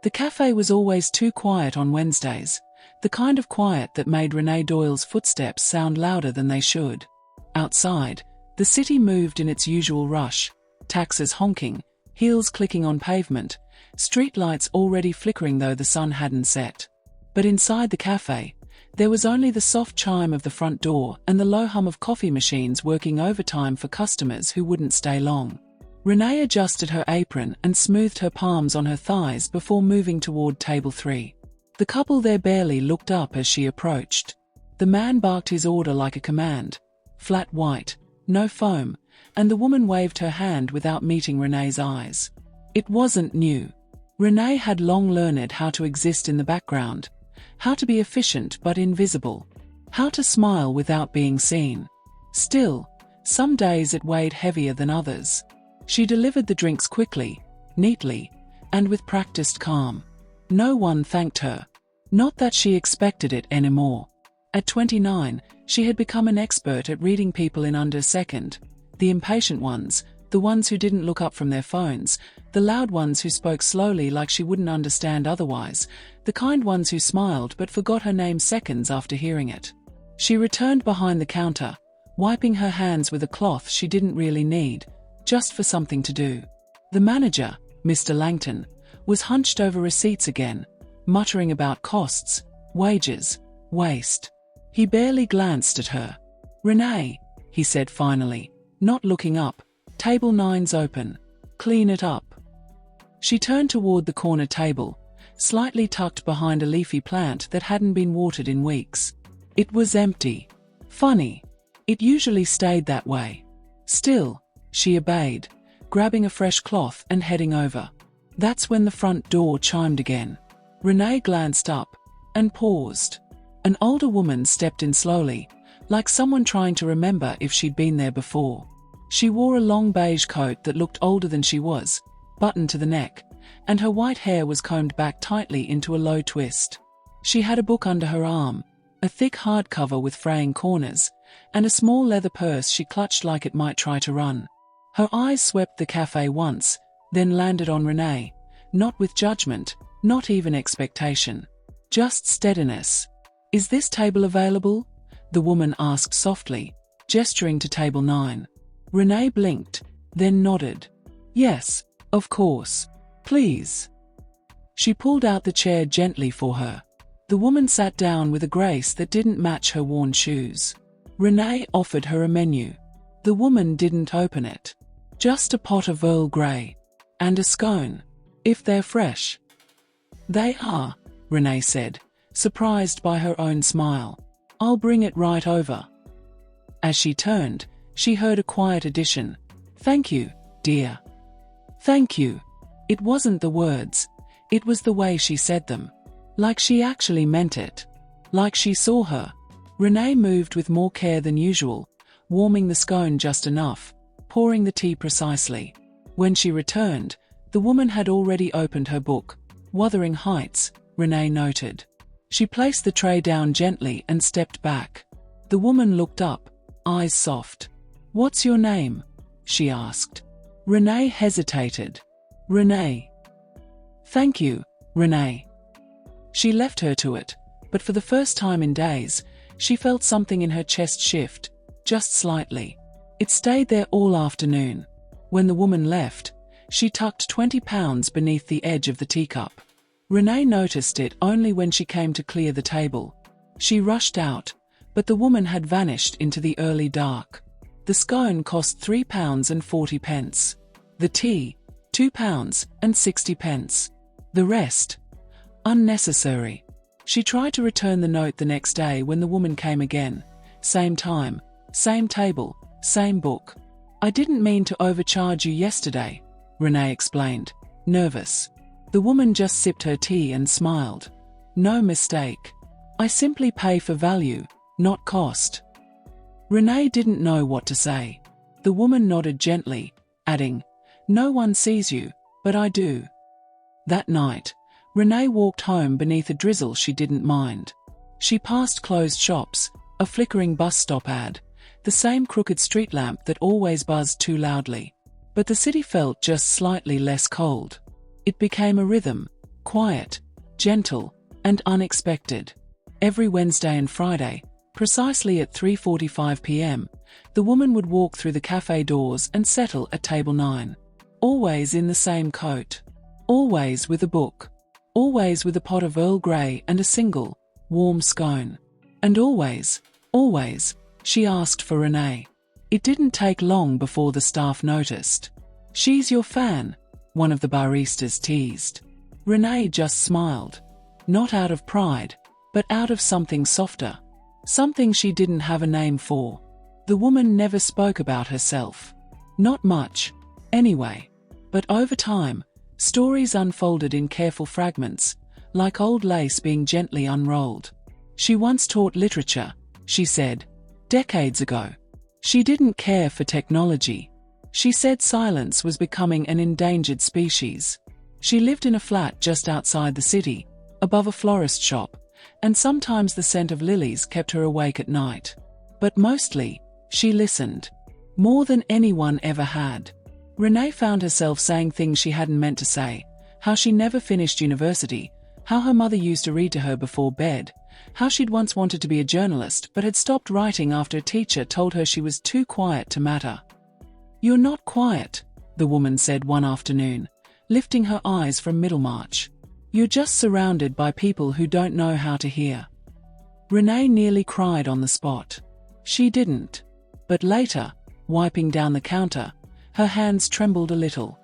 The cafe was always too quiet on Wednesdays, the kind of quiet that made Renée Doyle's footsteps sound louder than they should. Outside, the city moved in its usual rush, taxis honking, heels clicking on pavement, streetlights already flickering though the sun hadn't set. But inside the cafe, there was only the soft chime of the front door and the low hum of coffee machines working overtime for customers who wouldn't stay long. Renée adjusted her apron and smoothed her palms on her thighs before moving toward table 3. The couple there barely looked up as she approached. The man barked his order like a command. Flat white, no foam, and the woman waved her hand without meeting Renée's eyes. It wasn't new. Renée had long learned how to exist in the background, how to be efficient but invisible, how to smile without being seen. Still, some days it weighed heavier than others. She delivered the drinks quickly, neatly, and with practiced calm. No one thanked her. Not that she expected it anymore. At 29, she had become an expert at reading people in under a second. The impatient ones, the ones who didn't look up from their phones, the loud ones who spoke slowly like she wouldn't understand otherwise, the kind ones who smiled but forgot her name seconds after hearing it. She returned behind the counter, wiping her hands with a cloth she didn't really need, just for something to do. The manager, Mr. Langton, was hunched over receipts again, muttering about costs, wages, waste. He barely glanced at her. "Renée," he said finally, not looking up, "table 9's open. Clean it up." She turned toward the corner table, slightly tucked behind a leafy plant that hadn't been watered in weeks. It was empty. Funny. It usually stayed that way. Still, she obeyed, grabbing a fresh cloth and heading over. That's when the front door chimed again. Renée glanced up and paused. An older woman stepped in slowly, like someone trying to remember if she'd been there before. She wore a long beige coat that looked older than she was, buttoned to the neck, and her white hair was combed back tightly into a low twist. She had a book under her arm, a thick hardcover with fraying corners, and a small leather purse she clutched like it might try to run. Her eyes swept the cafe once, then landed on Renée, not with judgment, not even expectation. Just steadiness. "Is this table available?" the woman asked softly, gesturing to table 9. Renée blinked, then nodded. "Yes, of course. Please." She pulled out the chair gently for her. The woman sat down with a grace that didn't match her worn shoes. Renée offered her a menu. The woman didn't open it. "Just a pot of Earl Grey. And a scone. If they're fresh." "They are," Renée said, surprised by her own smile. "I'll bring it right over." As she turned, she heard a quiet addition. "Thank you, dear." Thank you. It wasn't the words. It was the way she said them. Like she actually meant it. Like she saw her. Renée moved with more care than usual, warming the scone just enough, pouring the tea precisely. When she returned, the woman had already opened her book. Wuthering Heights, Renée noted. She placed the tray down gently and stepped back. The woman looked up, eyes soft. "What's your name?" she asked. Renée hesitated. "Renée." "Thank you, Renée." She left her to it, but for the first time in days, she felt something in her chest shift, just slightly. It stayed there all afternoon. When the woman left, she tucked 20 pounds beneath the edge of the teacup. Renée noticed it only when she came to clear the table. She rushed out, but the woman had vanished into the early dark. The scone cost £3.40. The tea, £2.60. The rest, unnecessary. She tried to return the note the next day when the woman came again. Same time, same table, same book. "I didn't mean to overcharge you yesterday," Renée explained, nervous. The woman just sipped her tea and smiled. "No mistake. I simply pay for value, not cost." Renée didn't know what to say. The woman nodded gently, adding, "No one sees you, but I do." That night, Renée walked home beneath a drizzle she didn't mind. She passed closed shops, a flickering bus stop ad, the same crooked street lamp that always buzzed too loudly. But the city felt just slightly less cold. It became a rhythm, quiet, gentle, and unexpected. Every Wednesday and Friday, precisely at 3:45 p.m., the woman would walk through the cafe doors and settle at table 9. Always in the same coat. Always with a book. Always with a pot of Earl Grey and a single, warm scone. And always, she asked for Renée. It didn't take long before the staff noticed. "She's your fan," one of the baristas teased. Renée just smiled. Not out of pride, but out of something softer. Something she didn't have a name for. The woman never spoke about herself. Not much, anyway. But over time, stories unfolded in careful fragments, like old lace being gently unrolled. She once taught literature, she said, decades ago. She didn't care for technology. She said silence was becoming an endangered species. She lived in a flat just outside the city, above a florist shop, and sometimes the scent of lilies kept her awake at night. But mostly, she listened. More than anyone ever had. Renée found herself saying things she hadn't meant to say, how she never finished university, how her mother used to read to her before bed, how she'd once wanted to be a journalist but had stopped writing after a teacher told her she was too quiet to matter. "You're not quiet," the woman said one afternoon, lifting her eyes from Middlemarch. "You're just surrounded by people who don't know how to hear." Renée nearly cried on the spot. She didn't. But later, wiping down the counter, her hands trembled a little.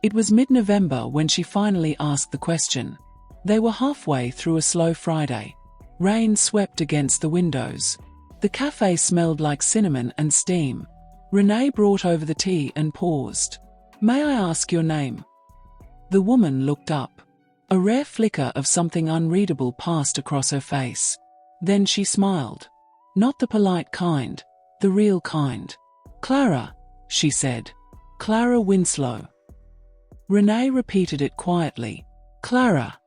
It was mid-November when she finally asked the question. They were halfway through a slow Friday. Rain swept against the windows. The cafe smelled like cinnamon and steam. Renée brought over the tea and paused. "May I ask your name?" The woman looked up. A rare flicker of something unreadable passed across her face. Then she smiled. Not the polite kind, the real kind. "Clara," she said. "Clara Winslow." Renée repeated it quietly. "Clara."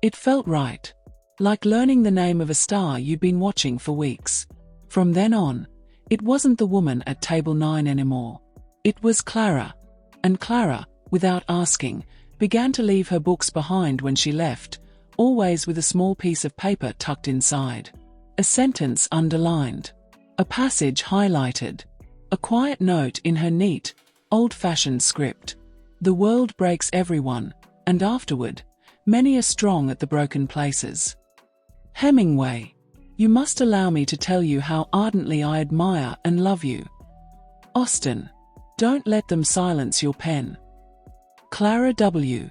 It felt right. Like learning the name of a star you'd been watching for weeks. From then on, it wasn't the woman at table 9 anymore. It was Clara. And Clara, without asking, began to leave her books behind when she left, always with a small piece of paper tucked inside. A sentence underlined. A passage highlighted. A quiet note in her neat, old-fashioned script. "The world breaks everyone, and afterward, many are strong at the broken places." Hemingway. "You must allow me to tell you how ardently I admire and love you." Austen. "Don't let them silence your pen." Clara W.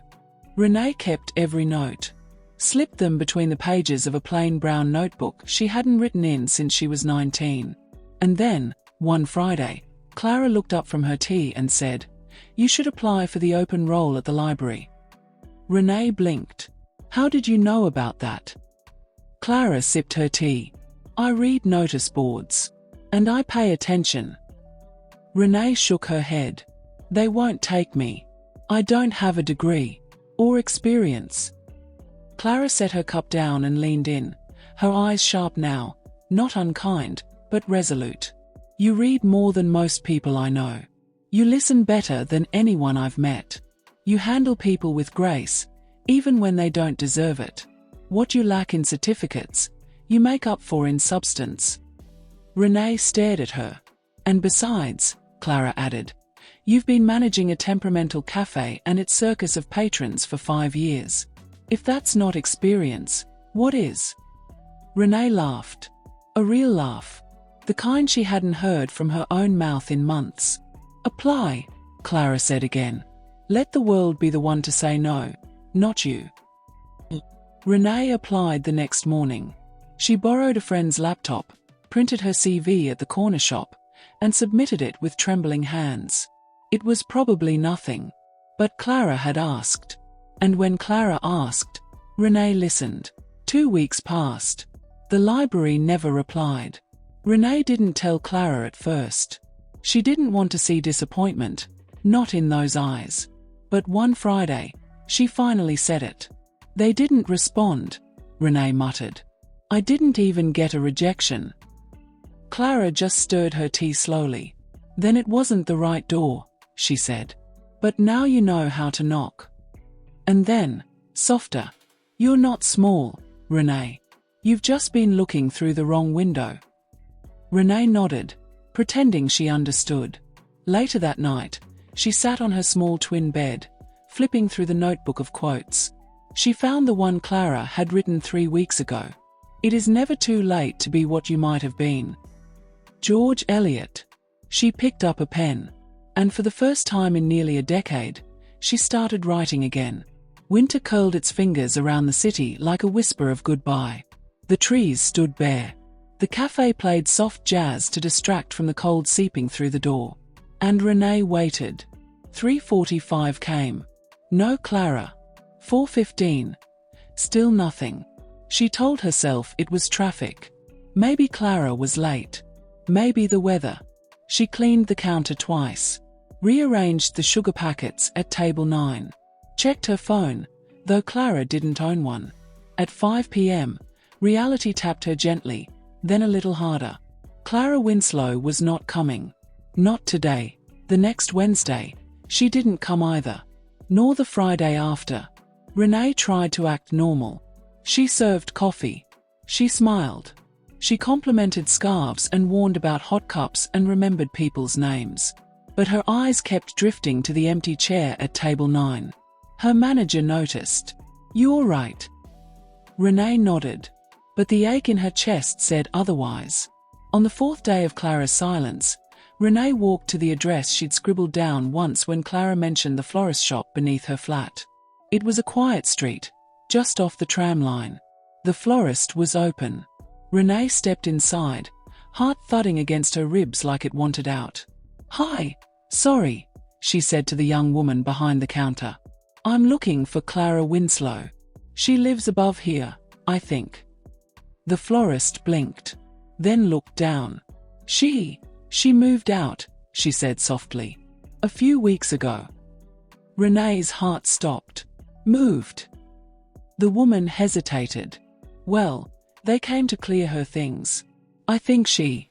Renée kept every note. Slipped them between the pages of a plain brown notebook she hadn't written in since she was 19. And then, one Friday, Clara looked up from her tea and said, "You should apply for the open role at the library." Renée blinked. "How did you know about that?" Clara sipped her tea. "I read notice boards. And I pay attention." Renée shook her head. "They won't take me. I don't have a degree. Or experience." Clara set her cup down and leaned in, her eyes sharp now, not unkind, but resolute. "You read more than most people I know. You listen better than anyone I've met. You handle people with grace, even when they don't deserve it. What you lack in certificates, you make up for in substance." Renée stared at her. "And besides," Clara added, "you've been managing a temperamental cafe and its circus of patrons for 5 years. If that's not experience, what is?" Renée laughed. A real laugh. The kind she hadn't heard from her own mouth in months. "Apply," Clara said again. "Let the world be the one to say no, not you." Renée applied the next morning. She borrowed a friend's laptop, printed her CV at the corner shop, and submitted it with trembling hands. It was probably nothing. But Clara had asked. And when Clara asked, Renée listened. 2 weeks passed. The library never replied. Renée didn't tell Clara at first. She didn't want to see disappointment, not in those eyes. But one Friday, she finally said it. "They didn't respond," Renée muttered. "I didn't even get a rejection." Clara just stirred her tea slowly. "Then it wasn't the right door," she said. "But now you know how to knock." And then, Softer. You're not small, Renée. You've just been looking through the wrong window. Renée nodded, pretending she understood. Later that night, she sat on her small twin bed, flipping through the notebook of quotes. She found the one Clara had written 3 weeks ago. It is never too late to be what you might have been. George Eliot. She picked up a pen, and for the first time in nearly a decade, she started writing again. Winter curled its fingers around the city like a whisper of goodbye. The trees stood bare. The café played soft jazz to distract from the cold seeping through the door. And Renée waited. 3:45 came. No Clara. 4:15. Still nothing. She told herself it was traffic. Maybe Clara was late. Maybe the weather. She cleaned the counter twice. Rearranged the sugar packets at table 9. Checked her phone, though Clara didn't own one. At 5 p.m., reality tapped her gently, then a little harder. Clara Winslow was not coming. Not today. The next Wednesday, she didn't come either. Nor the Friday after. Renée tried to act normal. She served coffee. She smiled. She complimented scarves and warned about hot cups and remembered people's names. But her eyes kept drifting to the empty chair at table 9. Her manager noticed. "You're right." Renée nodded. But the ache in her chest said otherwise. On the 4th day of Clara's silence, Renée walked to the address she'd scribbled down once when Clara mentioned the florist shop beneath her flat. It was a quiet street, just off the tram line. The florist was open. Renée stepped inside, heart thudding against her ribs like it wanted out. "Hi, sorry," she said to the young woman behind the counter. "I'm looking for Clara Winslow. She lives above here, I think." The florist blinked, then looked down. She moved out," she said softly. "A few weeks ago." Renée's heart stopped. "Moved?" The woman hesitated. "Well, they came to clear her things. I think she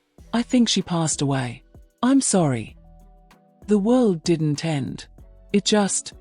passed away. I'm sorry." The world didn't end. It just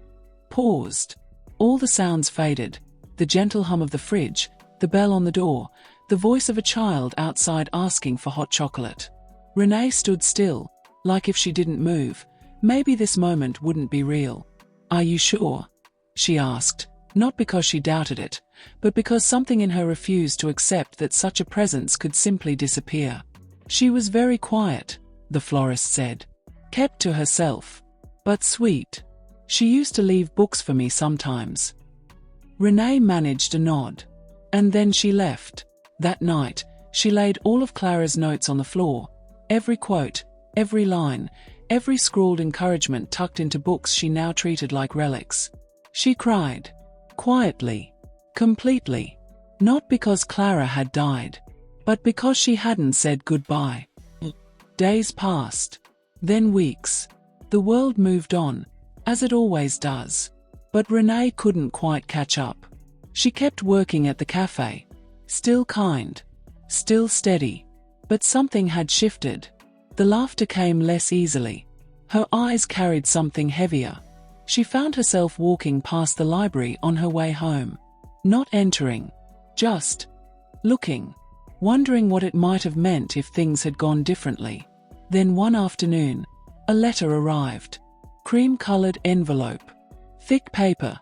paused. All the sounds faded. The gentle hum of the fridge, the bell on the door, the voice of a child outside asking for hot chocolate. Renée stood still, like if she didn't move, maybe this moment wouldn't be real. "Are you sure?" she asked, not because she doubted it, but because something in her refused to accept that such a presence could simply disappear. "She was very quiet," the florist said. "Kept to herself. But sweet. She used to leave books for me sometimes." Renée managed a nod. And then she left. That night, she laid all of Clara's notes on the floor. Every quote, every line, every scrawled encouragement tucked into books she now treated like relics. She cried. Quietly. Completely. Not because Clara had died, but because she hadn't said goodbye. Days passed. Then weeks. The world moved on, as it always does. But Renée couldn't quite catch up. She kept working at the café. Still kind. Still steady. But something had shifted. The laughter came less easily. Her eyes carried something heavier. She found herself walking past the library on her way home. Not entering. Just looking. Wondering what it might have meant if things had gone differently. Then one afternoon, a letter arrived. Cream-colored envelope. Thick paper.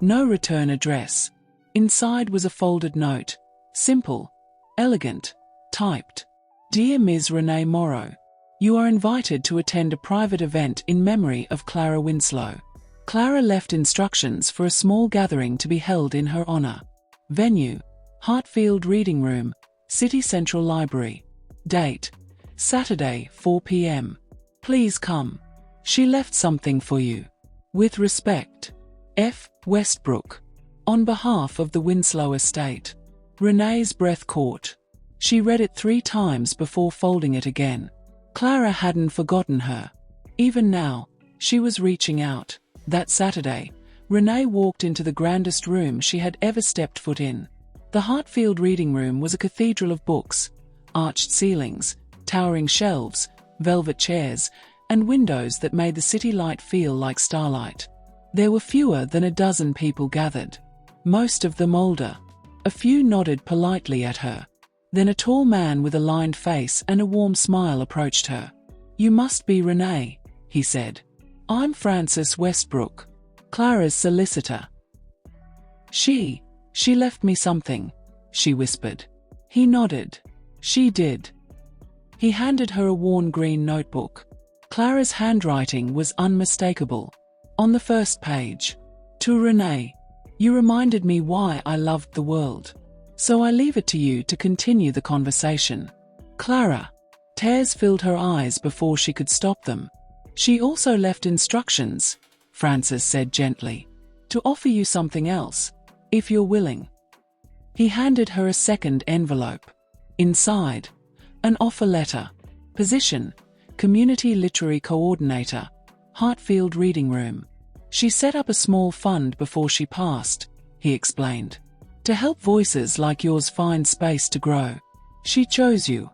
No return address. Inside was a folded note. Simple. Elegant. Typed. Dear Ms. Renée Morrow, you are invited to attend a private event in memory of Clara Winslow. Clara left instructions for a small gathering to be held in her honor. Venue, Hartfield Reading Room, City Central Library. Date, Saturday, 4 p.m. Please come. She left something for you. With respect, F. Westbrook. On behalf of the Winslow estate. Renée's breath caught. She read it 3 times before folding it again. Clara hadn't forgotten her. Even now, she was reaching out. That Saturday, Renée walked into the grandest room she had ever stepped foot in. The Hartfield Reading Room was a cathedral of books, arched ceilings, towering shelves, velvet chairs, and windows that made the city light feel like starlight. There were fewer than a dozen people gathered. most of them older. A few nodded politely at her. Then a tall man with a lined face and a warm smile approached her. "You must be Renée," he said. "I'm Francis Westbrook, Clara's solicitor." She left me something," she whispered. He nodded. "She did." He handed her a worn green notebook. Clara's handwriting was unmistakable. On the first page, "To Renée, you reminded me why I loved the world. So I leave it to you to continue the conversation." Clara. Tears filled her eyes before she could stop them. "She also left instructions," Francis said gently, "to offer you something else, if you're willing." He handed her a second envelope. Inside, an offer letter. Position: Community Literary Coordinator, Hartfield Reading Room. "She set up a small fund before she passed," he explained, "to help voices like yours find space to grow. She chose you."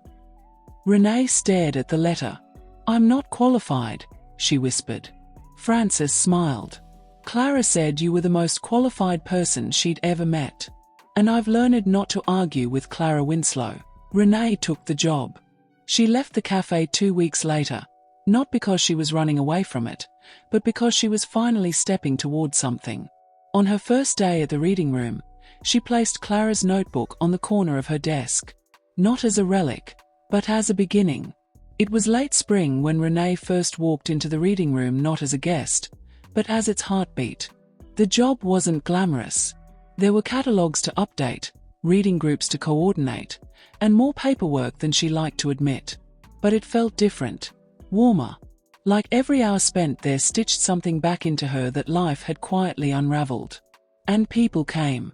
Renée stared at the letter. "I'm not qualified," she whispered. Francis smiled. "Clara said you were the most qualified person she'd ever met. And I've learned not to argue with Clara Winslow." Renée took the job. She left the cafe 2 weeks later, not because she was running away from it, but because she was finally stepping toward something. On her first day at the reading room, she placed Clara's notebook on the corner of her desk. Not as a relic, but as a beginning. It was late spring when Renée first walked into the reading room, not as a guest, but as its heartbeat. The job wasn't glamorous. There were catalogues to update, reading groups to coordinate, and more paperwork than she liked to admit. But it felt different, warmer. Like every hour spent there stitched something back into her that life had quietly unraveled. And people came.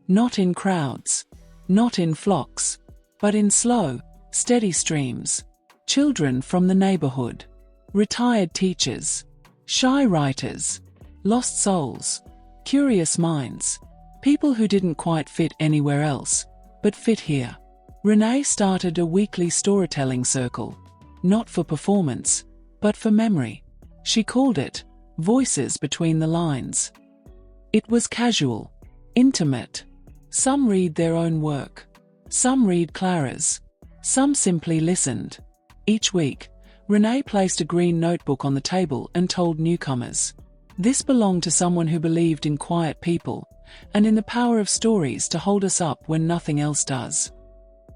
Not in crowds, not in flocks, but in slow, steady streams. Children from the neighborhood, retired teachers, shy writers, lost souls, curious minds, people who didn't quite fit anywhere else, but fit here. Renée started a weekly storytelling circle, not for performance, but for memory. She called it Voices Between the Lines. It was casual, intimate. Some read their own work. Some read Clara's. Some simply listened. Each week, Renée placed a green notebook on the table and told newcomers. This belonged to someone who believed in quiet people, and in the power of stories to hold us up when nothing else does.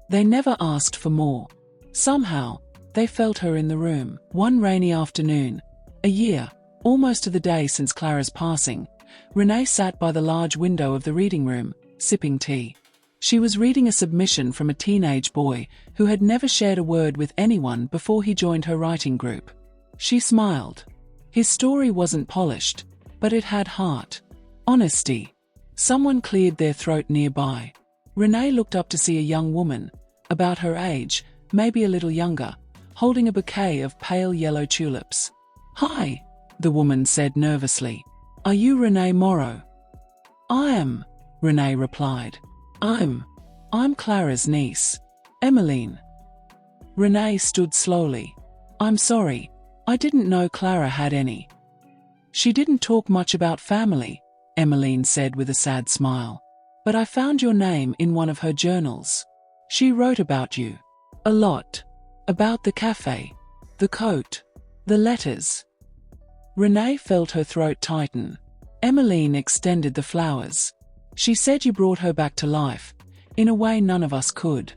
They never asked for more. Somehow, they felt her in the room. One rainy afternoon, a year, almost to the day since Clara's passing, Renée sat by the large window of the reading room, sipping tea. She was reading a submission from a teenage boy who had never shared a word with anyone before he joined her writing group. She smiled. His story wasn't polished, but it had heart. Honesty. Someone cleared their throat nearby. Renée looked up to see a young woman, about her age, maybe a little younger, holding a bouquet of pale yellow tulips. "Hi," the woman said nervously. "Are you Renée Morrow?" "I am," Renée replied. I'm Clara's niece, Emmeline." Renée stood slowly. "I'm sorry, I didn't know Clara had any." "She didn't talk much about family," Emmeline said with a sad smile. "But I found your name in one of her journals. She wrote about you. A lot. About the cafe, the coat, the letters." Renée felt her throat tighten. Emmeline extended the flowers. "She said you brought her back to life, in a way none of us could."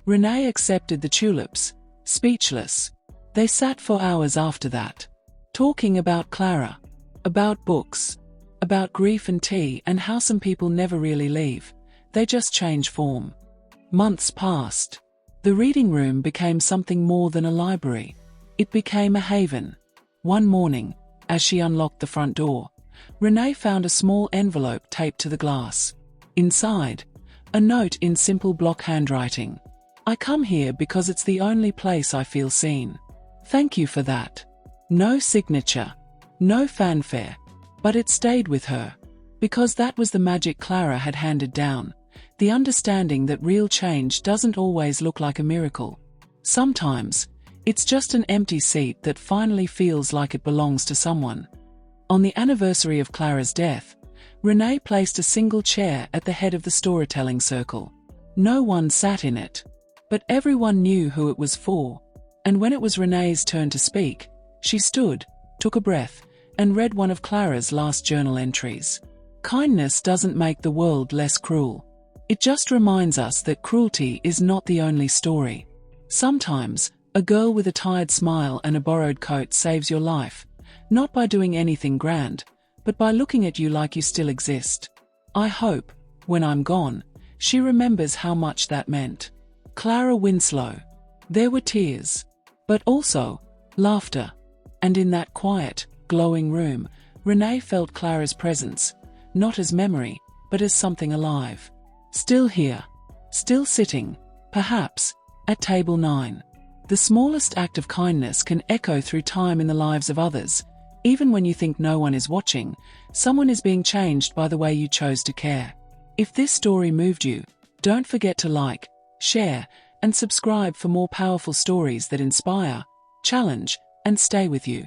Renée accepted the tulips, speechless. They sat for hours after that, talking about Clara, about books, about grief and tea and how some people never really leave, they just change form. Months passed. The reading room became something more than a library. It became a haven. One morning, as she unlocked the front door, Renée found a small envelope taped to the glass. Inside, a note in simple block handwriting. "I come here because it's the only place I feel seen. Thank you for that." No signature, no fanfare, but it stayed with her. Because that was the magic Clara had handed down, the understanding that real change doesn't always look like a miracle. Sometimes, it's just an empty seat that finally feels like it belongs to someone. On the anniversary of Clara's death, Renée placed a single chair at the head of the storytelling circle. No one sat in it. But everyone knew who it was for. And when it was Renée's turn to speak, she stood, took a breath, and read one of Clara's last journal entries. Kindness doesn't make the world less cruel. It just reminds us that cruelty is not the only story. Sometimes, a girl with a tired smile and a borrowed coat saves your life, not by doing anything grand, but by looking at you like you still exist. I hope, when I'm gone, she remembers how much that meant. Clara Winslow. There were tears. But also, laughter. And in that quiet, glowing room, Renée felt Clara's presence, not as memory, but as something alive. Still here. Still sitting, perhaps, at table 9. The smallest act of kindness can echo through time in the lives of others. Even when you think no one is watching, someone is being changed by the way you chose to care. If this story moved you, don't forget to like, share, and subscribe for more powerful stories that inspire, challenge, and stay with you.